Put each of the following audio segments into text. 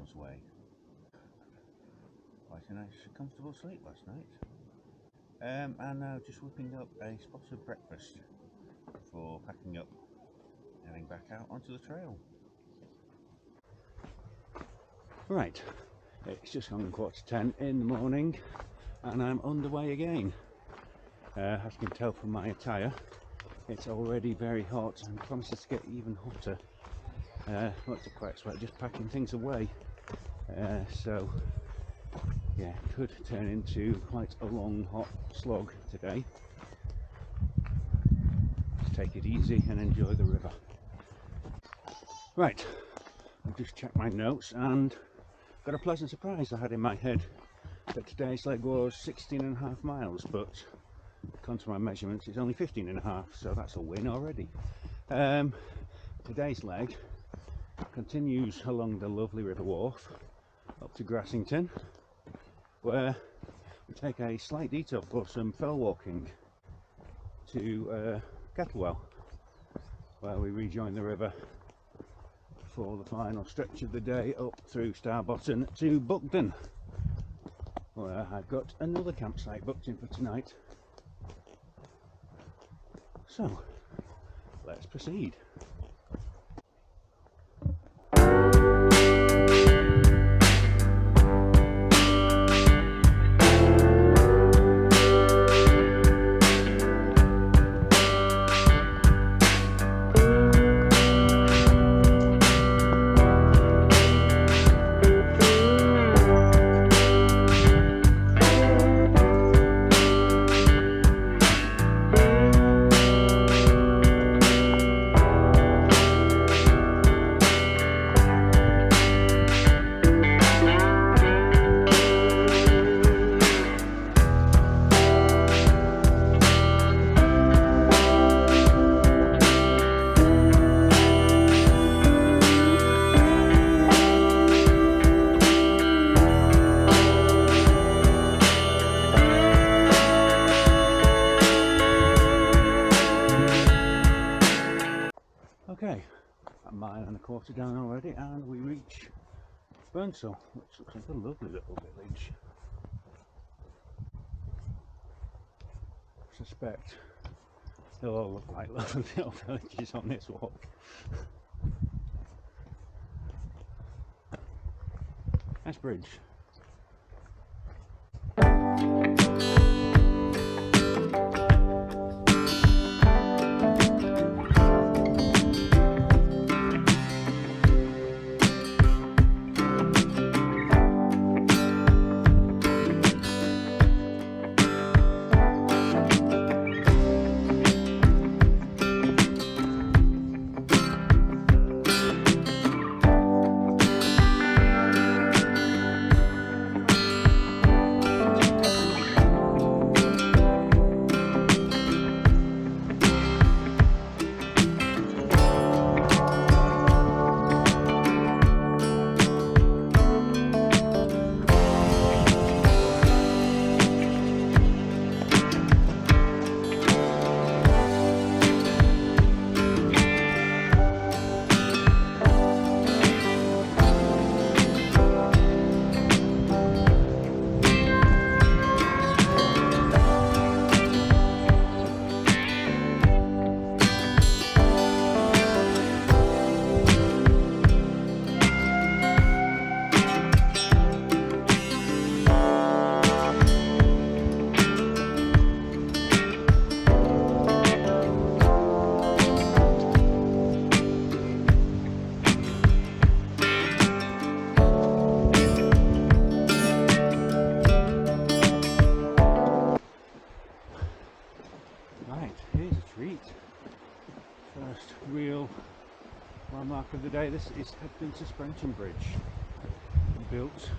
causeway. Quite a nice comfortable sleep last night. And now just whipping up a spot of breakfast before packing up, heading back out onto the trail. Right, it's just gone 9:45 in the morning and I'm underway again. As you can tell from my attire, it's already very hot and promises to get even hotter. Lots of quite sweat just packing things away. So yeah, could turn into quite a long hot slog today. Just take it easy and enjoy the river. Right, I've just checked my notes and got a pleasant surprise. I had in my head that today's leg was 16.5 miles, but according to my measurements it's only 15.5, so that's a win already. Today's leg continues along the lovely River Wharfe up to Grassington, where we take a slight detour for some fell walking to Kettlewell, where we rejoin the river for the final stretch of the day up through Starbotton to Buckden, where I've got another campsite booked in for tonight. So let's proceed. Okay, 1.25 miles down already and we reach Burnsall, which looks like a lovely little village. I suspect they'll all look like lovely little villages on this walk. Nice bridge. First real landmark of the day. This is Buckden Suspension Bridge, built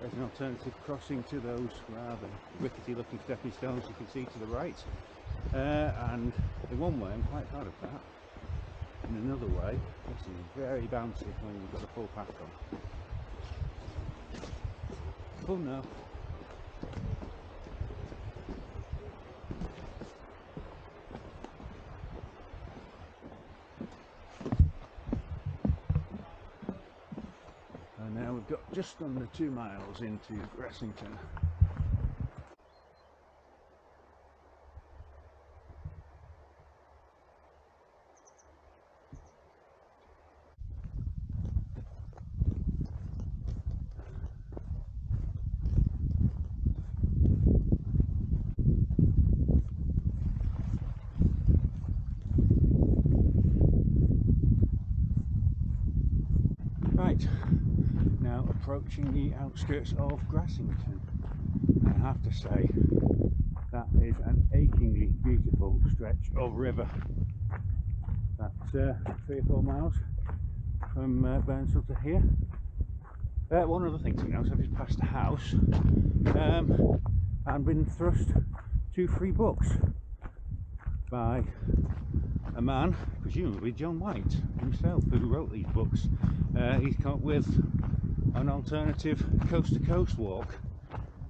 as an alternative crossing to those rather rickety looking stepping stones you can see to the right. And in one way I'm quite proud of that. In another way, this is very bouncy when you've got a full pack on. Fun enough. And now Now we've got just under 2 miles into Grassington. Right, now approaching the outskirts of Grassington. I have to say, that is an achingly beautiful stretch of river. That's 3 or 4 miles from Burnsville to here. One other thing to note, I've just passed a house and been thrust 2 free books by a man, presumably John White himself, who wrote these books. He's come up with an alternative coast-to-coast walk,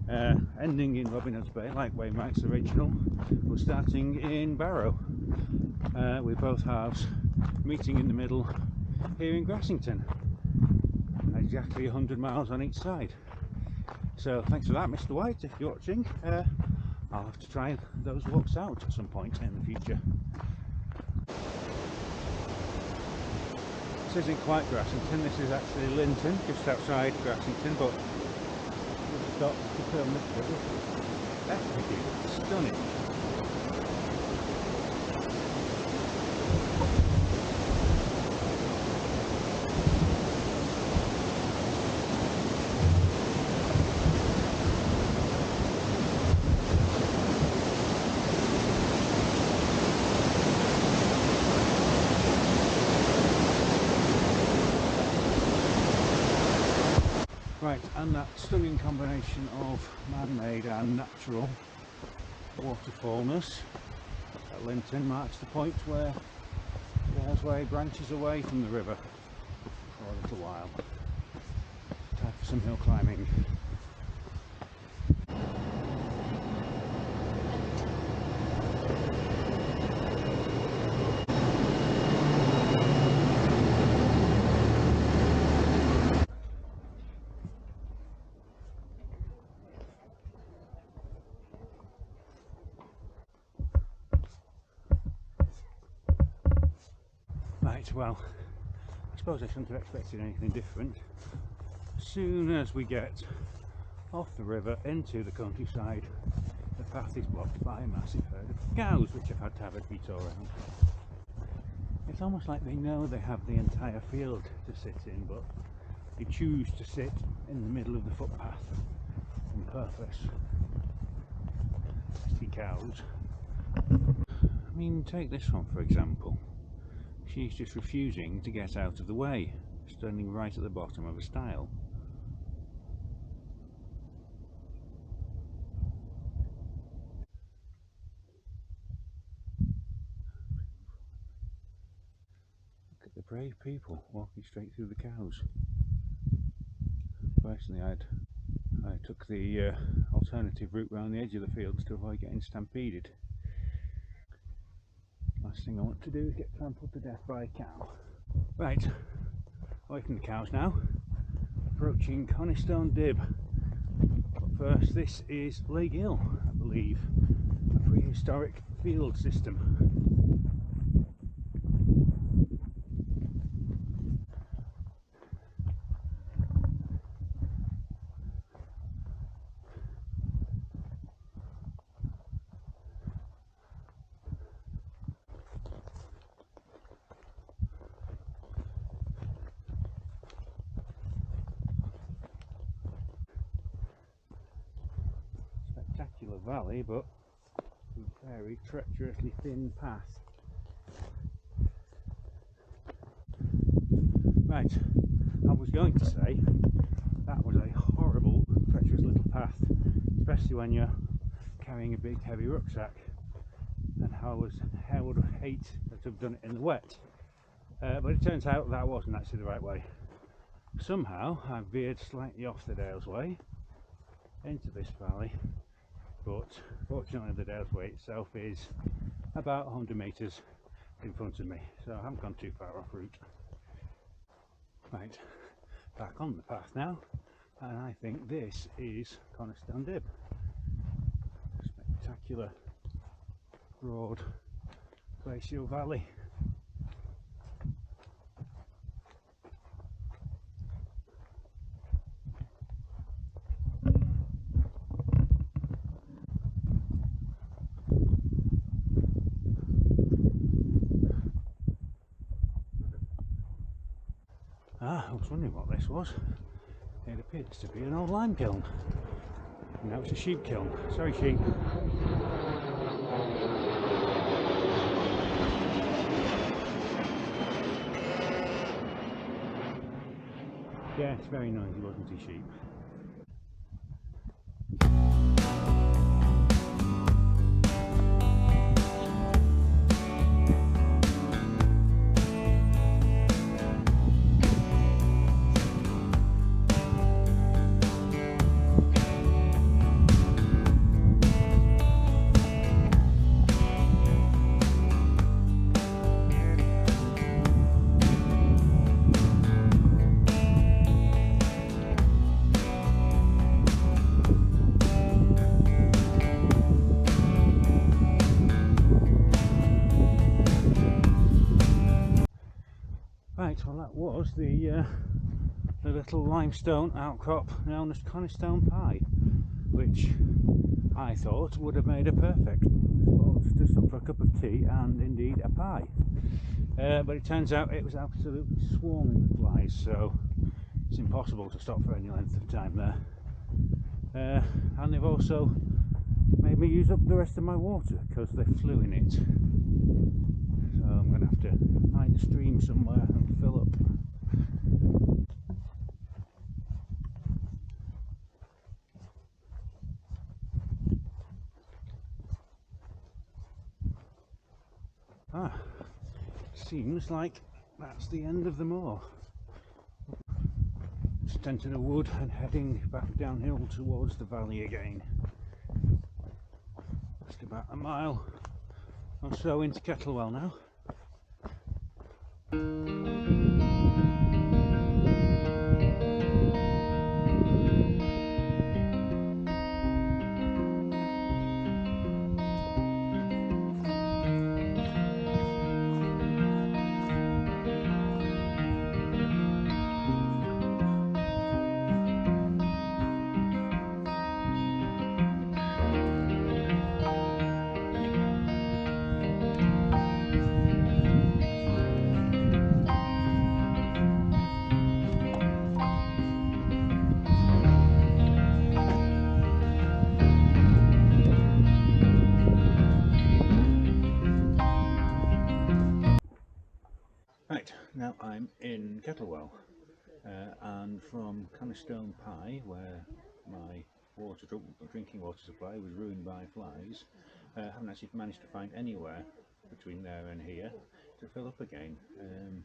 ending in Robin Hood's Bay, like Wainwright's original, but starting in Barrow, with both halves meeting in the middle here in Grassington. Exactly 100 miles on each side. So thanks for that, Mr. White, if you're watching. I'll have to try those walks out at some point in the future. This isn't quite Grassington, this is actually Linton, just outside Grassington, but we'll stop to film this bit. This is stunning. Right, and that stunning combination of man-made and natural waterfallness at Linton marks the point where the Dalesway branches away from the river for a little while. Time for some hill climbing. Right, well, I suppose I shouldn't have expected anything different. As soon as we get off the river into the countryside, the path is blocked by a massive herd of cows, which I've had to have a detour around. It's almost like they know they have the entire field to sit in, but they choose to sit in the middle of the footpath on purpose. Nasty cows. I mean, take this one for example. She's just refusing to get out of the way, standing right at the bottom of a stile. Look at the brave people walking straight through the cows. Personally, I took the alternative route round the edge of the fields to avoid getting stampeded. Last thing I want to do is get trampled to death by a cow. Right, away from the cows now, approaching Conistone Dib. But first, this is Lake Hill, I believe, a prehistoric field system. Spectacular valley, but a very treacherously thin path. Right, I was going to say that was a horrible, treacherous little path, especially when you're carrying a big heavy rucksack, and how I would hate to have done it in the wet. But it turns out that wasn't actually the right way. Somehow I veered slightly off the Dalesway into this valley, but fortunately the Dalesway itself is about 100 metres in front of me, so I haven't gone too far off route. Right, back on the path now, and I think this is Conistone Dib. Spectacular broad glacial valley. I was wondering what this was. It appears to be an old lime kiln. Now it's a sheep kiln. Sorry, sheep. Yeah, it's very noisy, wasn't he, sheep? Right, well that was the little limestone outcrop known as Conistone Pie, which I thought would have made a perfect spot to stop for a cup of tea and indeed a pie. But it turns out it was absolutely swarming with flies, so it's impossible to stop for any length of time there. And they've also made me use up the rest of my water because they flew in it. So I'm going to have to find a stream somewhere and fill up. Seems like that's the end of the moor. Just entering a wood and heading back downhill towards the valley again. Just about a mile or so into Kettlewell now. Right, now I'm in Kettlewell, and from Conistone Pie, where my drinking water supply was ruined by flies, I haven't actually managed to find anywhere between there and here to fill up again, and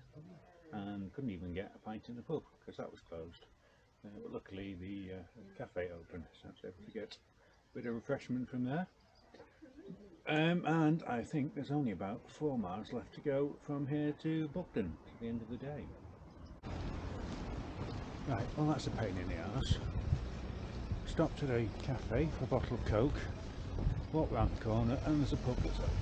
couldn't even get a pint in the pub because that was closed. But luckily the cafe opened, so I was able to get a bit of refreshment from there. And I think there's only about 4 miles left to go from here to Buckden to the end of the day. Right, well that's a pain in the arse. Stopped at a cafe for a bottle of Coke, walked round the corner and there's a pub that's open.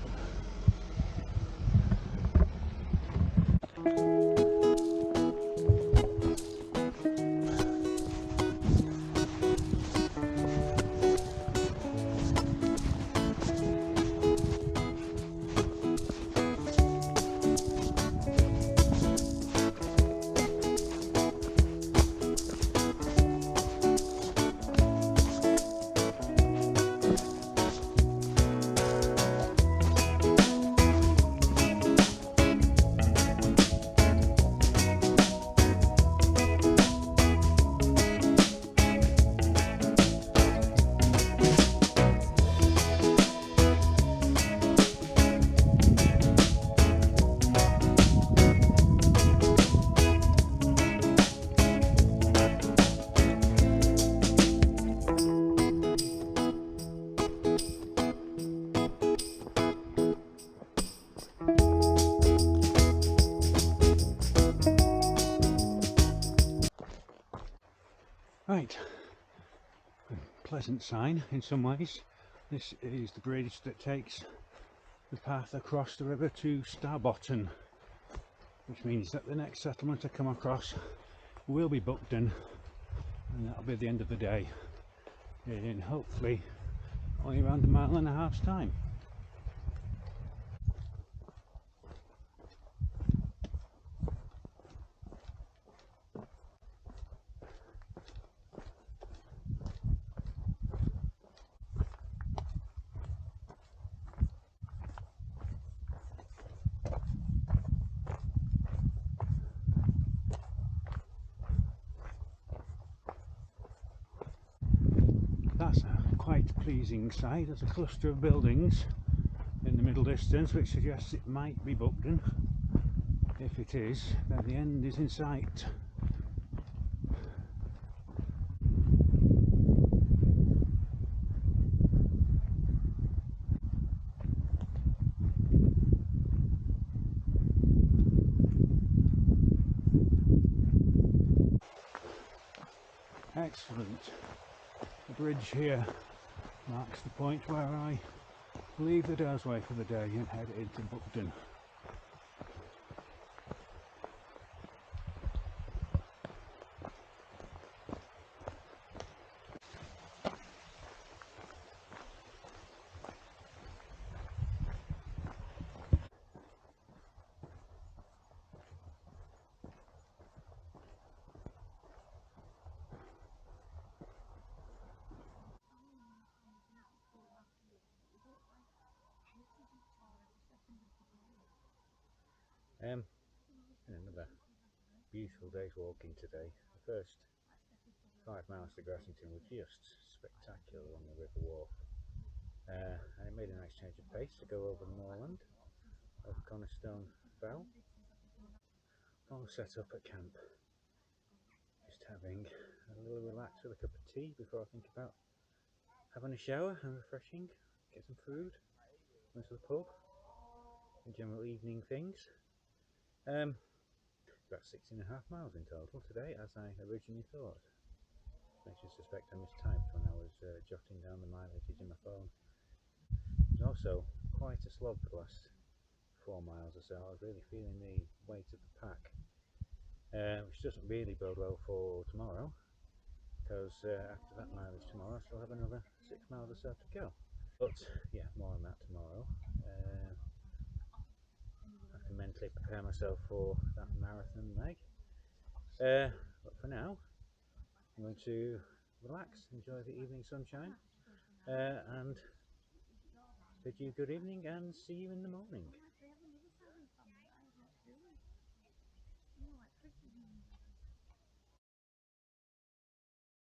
Right, pleasant sign in some ways. This is the bridge that takes the path across the river to Starbotton, which means that the next settlement I come across will be Buckden, and that'll be the end of the day in hopefully only around a mile and a half's time. That's a quite pleasing sight. There's a cluster of buildings in the middle distance which suggests it might be Buckden. If it is, then the end is in sight. Excellent. The bridge here marks the point where I leave the Dalesway for the day and head into Buckden. Another beautiful day's walking today. The first 5 miles to Grassington were just spectacular along the River Wharfe, and it made a nice change of pace to go over the moorland of Conistone Dib. All set up at camp, just having a little relax with a cup of tea before I think about having a shower and refreshing, get some food, go to the pub, and general evening things. About 16.5 miles in total today, as I originally thought. Makes you suspect I mistyped when I was jotting down the mileages in my phone. It was also quite a slog for the last 4 miles or so. I was really feeling the weight of the pack, which doesn't really bode well for tomorrow, because after that mileage tomorrow I still have another 6 miles or so to go. But yeah, more on that tomorrow. I have to mentally prepare myself for that marathon leg. But for now, I'm going to relax, enjoy the evening sunshine, and bid you good evening and see you in the morning.